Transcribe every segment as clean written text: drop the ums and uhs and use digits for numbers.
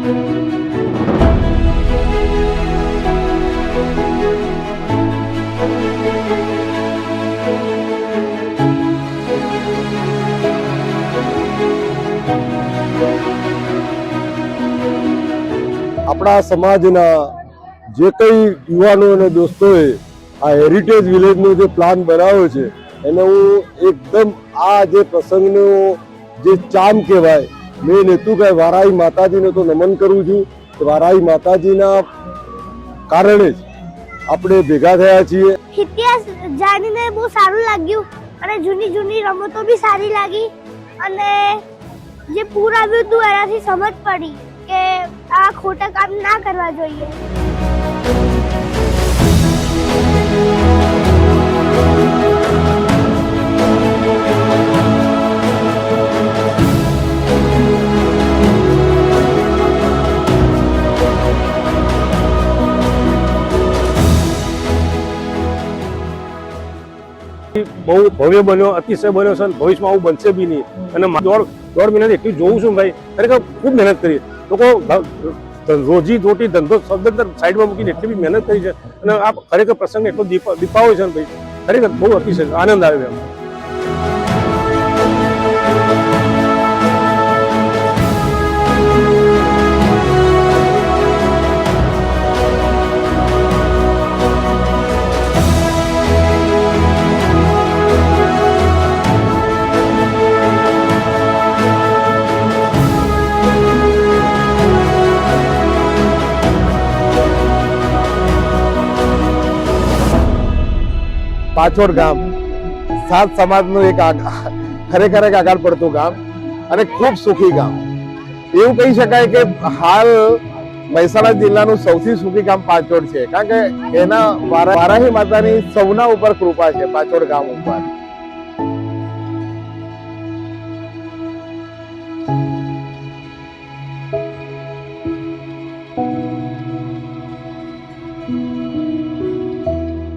આપણા સમાજના જે કંઈ યુવાનો અને દોસ્તોએ આ હેરિટેજ વિલેજનો જે પ્લાન બનાવ્યો છે એને હું એકદમ આ જે પ્રસંગનો જે ચામ કહેવાય મેન હેતુ કે વારાહી માતાજીને તો નમન કરું છું કે વારાહી માતાજીના કારણે જ આપણે ભેગા થયા છીએ. ઇતિહાસ જાણીને બહુ સારું લાગ્યું અને જૂની રમતો બી સારી લાગી અને જે પૂર આવ્યું હતું એનાથી સમજ પડી કે આ ખોટા કામ ના કરવા જોઈએ. બહુ ભવ્ય બન્યો, અતિશય બન્યો છે. ભવિષ્યમાં આવું બનશે બી નહીં. અને દોઢ મહિનાથી એટલું જોઉં છું ભાઈ, ખરેખર ખૂબ મહેનત કરી લોકો. રોજી રોટી ધંધો શબ્દ સાઈડમાં મૂકીને એટલી બી મહેનત કરી છે. અને આ ખરેખર પ્રસંગ એટલો દીપાવો છે ને ભાઈ, ખરેખર બહુ અતિશય આનંદ આવ્યો એમ. પાછોડ ગામ સાત સમાજનું એક ખરેખર એક આગળ પડતું ગામ અને ખૂબ સુખી ગામ એવું કહી શકાય કે હાલ મહેસાણા જિલ્લાનું સૌથી સુખી ગામ પાછોડ છે. કારણ કે એના વારાહી માતાની સૌના ઉપર કૃપા છે પાછોડ ગામ ઉપર.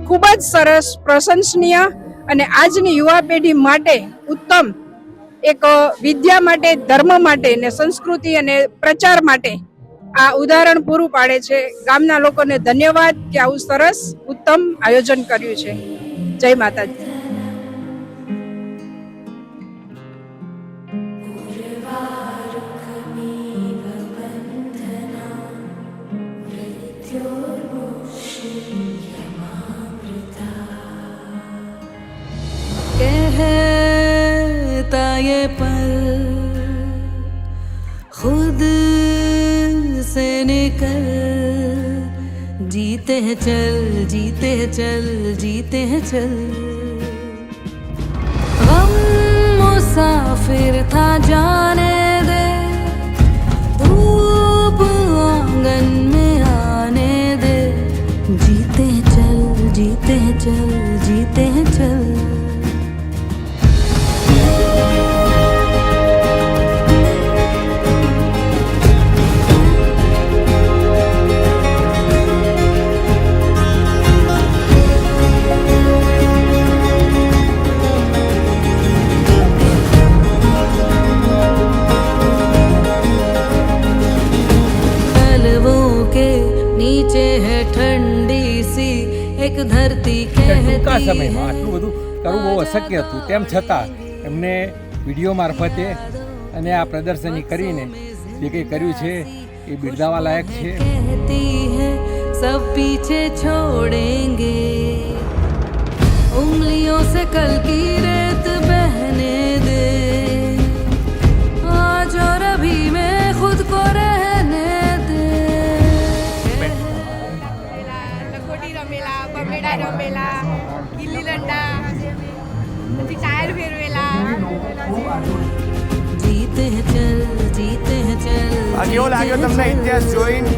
ખૂબ જ સરસ, પ્રશંસનીય અને આજની યુવા પેઢી માટે ઉત્તમ એક વિદ્યા માટે, ધર્મ માટે ને સંસ્કૃતિ અને પ્રચાર માટે આ ઉદાહરણ પૂરું પાડે છે. ગામના લોકોને ધન્યવાદ કે આવું સરસ ઉત્તમ આયોજન કર્યું છે. જય માતાજી. कहता ये पल खुद से निकल, जीते हैं चल, जीते हैं चल, जीते हैं चल. गम मुसाफिर था जाने दे, धूप आंगन में आने दे. जीते हैं चल, जीते हैं चल, जीते हैं चल. नीचे है ठंडी सी एक धरती ટૂંકા સમયમાં આટલું બધું કરવું બહુ અશક્ય હતું. તેમ છતાં એમને વિડીયો મારફતે અને આ પ્રદર્શની કરીને જે કંઈ કર્યું છે એ બિરદાવા લાયક છે. सब पीछे छोड़ेंगे, उंगलियों से कल की रेत बहने दे, आज और अभी में खुद को रहने दे. લખોટી રમેલા, બમેડા રમેલા, ગિલ્લી દંડા, પછી ટાયર ફેરવેલા. जीते हैं चल, जीते हैं चल. કેવો લાગ્યો તમને ઇતિહાસ જોઈને?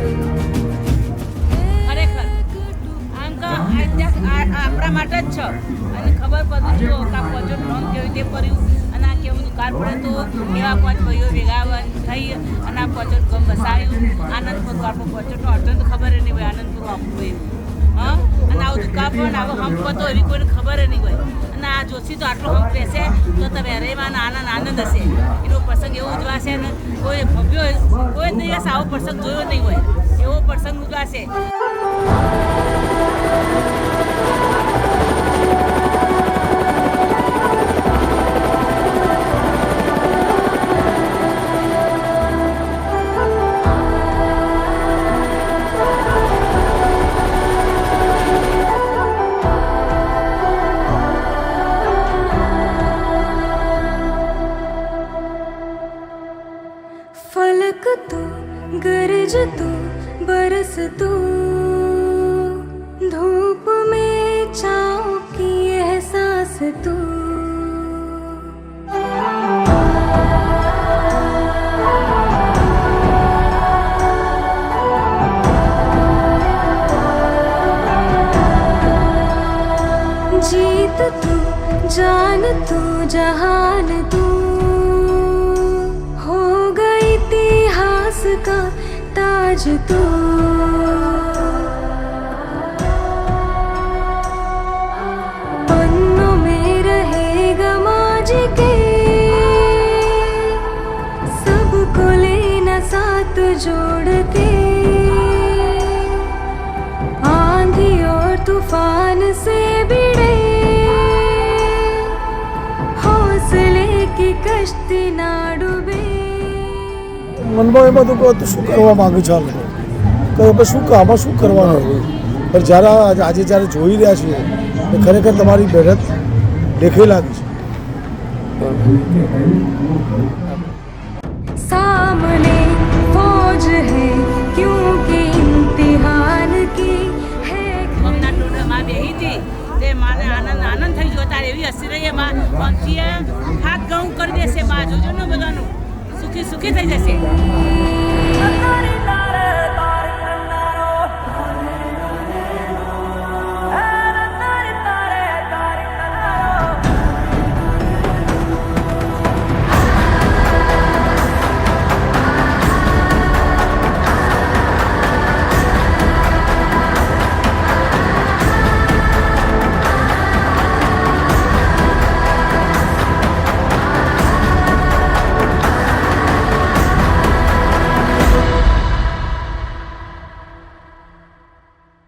ખરેખર આમ તો ઇતિહાસ આપણા માટે જ છે અને ખબર પડતી જો કા પહોંચો નોંધ કેવી રીતે પડ્યું અને આ કેવું કાર પડે તો એવા પાંચ ભાઈઓ ભેગા થઈ અને આ પહોંચો ગમ બસાયું. આનંદપુર કાપો પહોંચો તો અડધો તો ખબર નહીં હોય આનંદપુર આપવું હા. અને આવું દુકાન પણ આવો હમ પતો એવી કોઈને ખબર નહીં હોય. અને આ જોશી તો આટલો હમ રહેશે તો તમે હરેમાં આનંદ હશે. એનો પ્રસંગ એવો ઉજવાશે ને કોઈ ભવ્યો કોઈ કોઈ દિવસ આવો પ્રસંગ જોયો નહીં હોય એવો પ્રસંગ ઉગાશે. फलक तो गरज तो बरस तो धूप में छाँव की एहसास तो जीत तू जान तू जहान तू हो गई इतिहास का ताज तू पन्नों में रहेगा माजी के सबको लेना साथ जोड़ के आंधी और तूफान से भिड़े हौसले की कश्ती ना डूबे. મનમાં એમાં તો કહું શું કરવા માગું છું આ લોકો કે શું આમાં શું કરવાનું પણ જ્યારે આજે જ્યારે જોઈ રહ્યા છીએ તો ખરેખર તમારી મહેનત દેખી લાગી છે. सामने फौज है क्योंकि इम्तिहान की है. મમના ટોળામાં બેહી હતી તે માને આનંદ થઈ ગયો તારે એવી હસી રહી માં પંખીએ હાથ ઘઉં કરી દેશે માં જોજો ને બધાનું સુખી સુખી થઈ જશે.